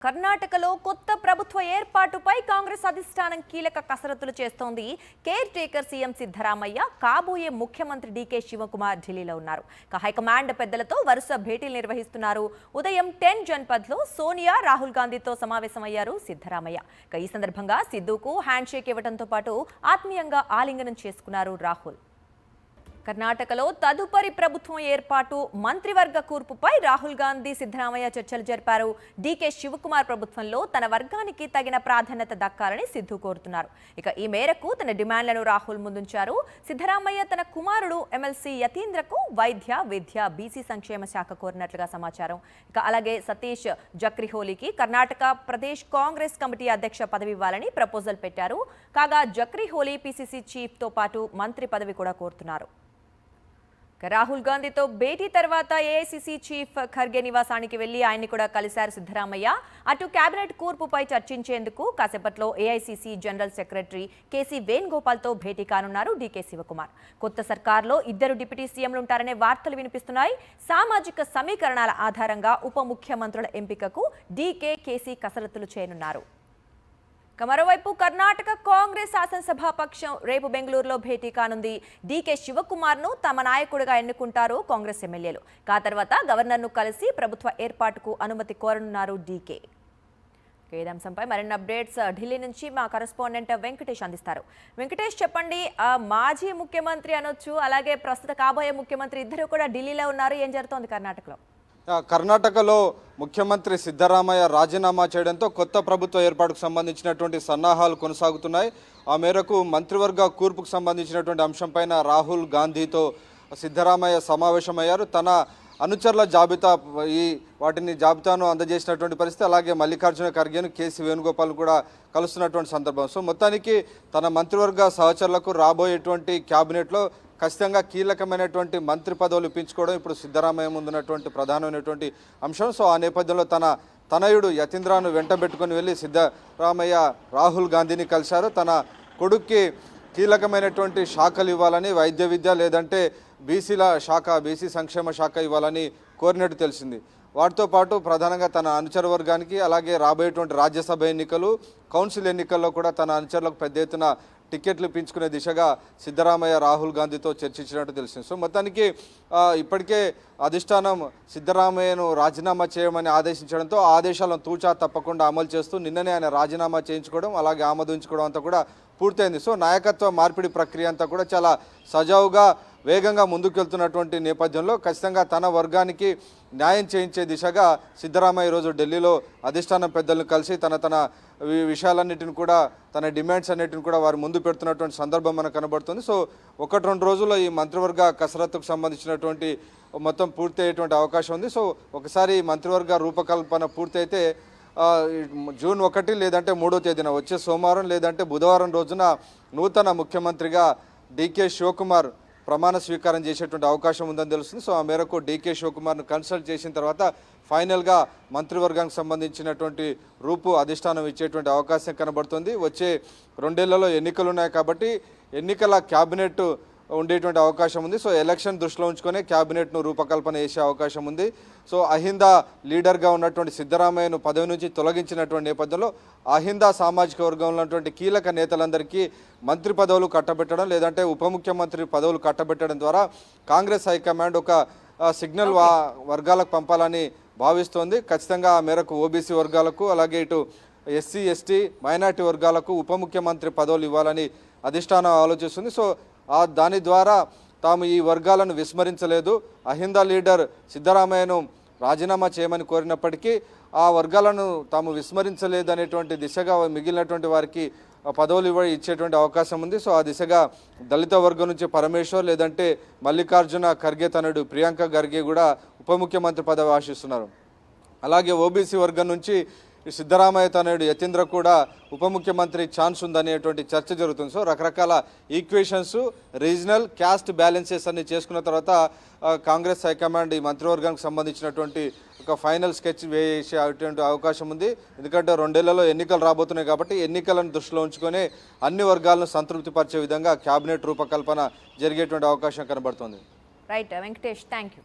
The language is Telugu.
కర్ణాటకలో కొత్త ప్రభుత్వ ఏర్పాటుపై కాంగ్రెస్ అధిష్టానం కీలక కసరత్తులు చేస్తోంది. కేర్ టేకర్ సీఎం సిద్ధరామయ్య కాబోయే ముఖ్యమంత్రి డీకే శివకుమార్ ఢిల్లీలో ఉన్నారు. హైకమాండ్ పెద్దలతో వరుస భేటీలు నిర్వహిస్తున్నారు. ఉదయం 10 జన్పథ్లో సోనియా, రాహుల్ గాంధీతో సమావేశమయ్యారు సిద్ధరామయ్య. ఈ సందర్భంగా సిద్ధుకు హ్యాండ్ షేక్ ఇవ్వడంతో పాటు ఆత్మీయంగా ఆలింగనం చేసుకున్నారు రాహుల్. కర్ణాటకలో తదుపరి ప్రభుత్వం ఏర్పాటు, మంత్రివర్గ కూర్పుపై రాహుల్ గాంధీ, సిద్ధరామయ్య చర్చలు జరిపారు. డీకే శివకుమార్ ప్రభుత్వంలో తన వర్గానికి తగిన ప్రాధాన్యత దక్కాలని సిద్ధు కోరుతున్నారు. ఈ మేరకు తన డిమాండ్లను రాహుల్ ముందుంచారు. సిద్ధరామయ్య తన కుమారుడు ఎమ్మెల్సీ యతీంద్రకు వైద్య, విద్య, బీసీ సంక్షేమ శాఖ కోరినట్లుగా సమాచారం. అలాగే సతీష్ జక్రిహోలీకి కర్ణాటక ప్రదేశ్ కాంగ్రెస్ కమిటీ అధ్యక్ష పదవి ఇవ్వాలని ప్రపోజల్ పెట్టారు. కాగా జక్రిహోలీ పీసీసీ చీఫ్ తో పాటు మంత్రి పదవి కూడా కోరుతున్నారు. రాహుల్ గాంధీతో భేటీ తర్వాత ఏఐసీసీ చీఫ్ ఖర్గే నివాసానికి వెళ్లి ఆయన్ని కూడా కలిశారు సిద్ధరామయ్య. అటు కేబినెట్ కూర్పుపై చర్చించేందుకు కాసేపట్లో ఏఐసీసీ జనరల్ సెక్రటరీ కేసీ వేణుగోపాల్తో భేటీ కానున్నారు డీకే శివకుమార్. కొత్త సర్కార్లో 2 డిప్యూటీ సీఎంలుంటారనే వార్తలు వినిపిస్తున్నాయి. సామాజిక సమీకరణాల ఆధారంగా ఉప ముఖ్యమంత్రుల ఎంపికకు డీకే, కేసీ కసరత్తులు చేయనున్నారు. మరోవైపు కర్ణాటక కాంగ్రెస్ శాసనసభ పక్షం రేపు బెంగళూరులో భేటీ కానుంది. డీకే శివకుమార్ను తమ నాయకుడిగా ఎన్నుకుంటారు కాంగ్రెస్ ఎమ్మెల్యేలు. తర్వాత గవర్నర్ను కలిసి ప్రభుత్వ ఏర్పాటుకు అనుమతి కోరనున్నారు డీకే. ఈ అంశంపై మరిన్ని అప్డేట్స్ ఢిల్లీ నుంచి మా కరెస్పాండెంట్ వెంకటేష్ అందిస్తారు. వెంకటేష్, చెప్పండి, మాజీ ముఖ్యమంత్రి అనొచ్చు, అలాగే ప్రస్తుత కాబోయే ముఖ్యమంత్రి ఇద్దరు కూడా ఢిల్లీలో ఉన్నారు. ఏం జరుగుతోంది కర్ణాటకలో? కర్ణాటకలో ముఖ్యమంత్రి సిద్ధరామయ్య రాజీనామా చేయడంతో కొత్త ప్రభుత్వ ఏర్పాటుకు సంబంధించినటువంటి సన్నాహాలు కొనసాగుతున్నాయి. ఆ మేరకు మంత్రివర్గ కూర్పుకు సంబంధించినటువంటి అంశంపైన రాహుల్ గాంధీతో సిద్ధరామయ్య సమావేశమయ్యారు. తన అనుచరుల జాబితాను అందజేసినటువంటి పరిస్థితి. అలాగే మల్లికార్జున ఖర్గేను, కేసీ వేణుగోపాల్ కూడా కలుస్తున్నటువంటి సందర్భం. సో మొత్తానికి తన మంత్రివర్గ సహచరులకు రాబోయేటువంటి క్యాబినెట్లో ఖచ్చితంగా కీలకమైనటువంటి మంత్రి పదవులు ఇప్పించుకోవడం ఇప్పుడు సిద్ధరామయ్య ముందున్నటువంటి ప్రధానమైనటువంటి అంశం. సో ఆ నేపథ్యంలో తన తనయుడు యతీంద్రాను వెంటబెట్టుకుని వెళ్ళి సిద్ధరామయ్య రాహుల్ గాంధీని కలిశారు. తన కొడుక్కి కీలకమైనటువంటి శాఖలు ఇవ్వాలని, వైద్య విద్య లేదంటే బీసీల శాఖ, బీసీ సంక్షేమ శాఖ ఇవ్వాలని కోరినట్టు తెలిసింది. వాటితో పాటు ప్రధానంగా తన అనుచర వర్గానికి, అలాగే రాబోయేటువంటి రాజ్యసభ ఎన్నికలు, కౌన్సిల్ ఎన్నికల్లో కూడా తన అనుచరులకు పెద్ద ఎత్తున టికెట్లు ఇప్పించుకునే దిశగా సిద్ధరామయ్య రాహుల్ గాంధీతో చర్చించినట్టు తెలిసింది. సో మొత్తానికి ఇప్పటికే అధిష్టానం సిద్ధరామయ్యను రాజీనామా చేయమని ఆదేశించడంతో ఆ ఆదేశాలను తూచా తప్పకుండా అమలు చేస్తూ నిన్ననే ఆయన రాజీనామా చేయించుకోవడం, అలాగే ఆమోదించుకోవడం అంతా కూడా పూర్తయింది. సో నాయకత్వ మార్పిడి ప్రక్రియ అంతా కూడా చాలా సజావుగా, వేగంగా ముందుకెళ్తున్నటువంటి నేపథ్యంలో ఖచ్చితంగా తన వర్గానికి న్యాయం చేయించే దిశగా సిద్ధరామయ్య ఈరోజు ఢిల్లీలో అధిష్టానం పెద్దలను కలిసి తన విషయాలన్నిటిని కూడా, తన డిమాండ్స్ అన్నిటిని కూడా వారు ముందు పెడుతున్నటువంటి సందర్భం మనకు కనబడుతుంది. సో 1-2 రోజుల్లో ఈ మంత్రివర్గ కసరత్తుకు సంబంధించినటువంటి మొత్తం పూర్తి అయ్యేటువంటి అవకాశం ఉంది. సో ఒకసారి మంత్రివర్గ రూపకల్పన పూర్తయితే జూన్ 1 లేదంటే 3వ తేదీన వచ్చే సోమవారం లేదంటే బుధవారం రోజున నూతన ముఖ్యమంత్రిగా డీకే శివకుమార్ ప్రమాణ స్వీకారం చేసేటువంటి అవకాశం ఉందని తెలుస్తుంది. సో ఆ మేరకు డీకే శివకుమార్ను కన్సల్ట్ చేసిన తర్వాత ఫైనల్గా మంత్రివర్గానికి సంబంధించినటువంటి రూపు అధిష్టానం ఇచ్చేటువంటి అవకాశం కనబడుతుంది. వచ్చే 2 ఏళ్లలో ఎన్నికలు ఉన్నాయి కాబట్టి ఎన్నికల క్యాబినెట్ ఉండేటువంటి అవకాశం ఉంది. సో ఎలక్షన్ దృష్టిలో ఉంచుకొని క్యాబినెట్ను రూపకల్పన చేసే అవకాశం ఉంది. సో అహిందా లీడర్గా ఉన్నటువంటి సిద్ధరామయ్యను పదవి నుంచి తొలగించినటువంటి నేపథ్యంలో అహిందా సామాజిక వర్గంలో ఉన్నటువంటి కీలక నేతలందరికీ మంత్రి పదవులు కట్టబెట్టడం, లేదంటే ఉప ముఖ్యమంత్రి పదవులు కట్టబెట్టడం ద్వారా కాంగ్రెస్ హైకమాండ్ ఒక సిగ్నల్ వర్గాలకు పంపాలని భావిస్తోంది. ఖచ్చితంగా ఆ మేరకు ఓబీసీ వర్గాలకు, అలాగే ఇటు ఎస్సీ, ఎస్టీ, మైనార్టీ వర్గాలకు ఉప ముఖ్యమంత్రి పదవులు ఇవ్వాలని అధిష్టానం ఆలోచిస్తుంది. సో దాని ద్వారా తాము ఈ వర్గాలను విస్మరించలేదు. అహిందా లీడర్ సిద్ధరామయ్యను రాజీనామా చేయమని కోరినప్పటికీ ఆ వర్గాలను తాము విస్మరించలేదు అనేటువంటి దిశగా మిగిలినటువంటి వారికి పదవులు ఇచ్చేటువంటి అవకాశం ఉంది. సో ఆ దిశగా దళిత వర్గం నుంచి పరమేశ్వర్, లేదంటే మల్లికార్జున ఖర్గే తనయుడు ప్రియాంక ఖర్గే కూడా ఉప ముఖ్యమంత్రి పదవి ఆశిస్తున్నారు. అలాగే ఓబీసీ వర్గం నుంచి సిద్ధరామయ్య తనయుడు యతీంద్ర కూడా ఉప ముఖ్యమంత్రి ఛాన్స్ ఉందనేటువంటి చర్చ జరుగుతుంది. సో రకరకాల ఈక్వేషన్స్, రీజనల్, క్యాస్ట్ బ్యాలెన్సెస్ అన్ని చేసుకున్న తర్వాత కాంగ్రెస్ హైకమాండ్ ఈ మంత్రివర్గానికి సంబంధించినటువంటి ఒక ఫైనల్ స్కెచ్ వేసేటువంటి అవకాశం ఉంది. ఎందుకంటే 2 ఏళ్లలో ఎన్నికలు రాబోతున్నాయి కాబట్టి ఎన్నికలను దృష్టిలో ఉంచుకొని అన్ని వర్గాలను సంతృప్తిపరిచే విధంగా క్యాబినెట్ రూపకల్పన జరిగేటువంటి అవకాశం కనబడుతుంది. Right Venkatesh, thank you.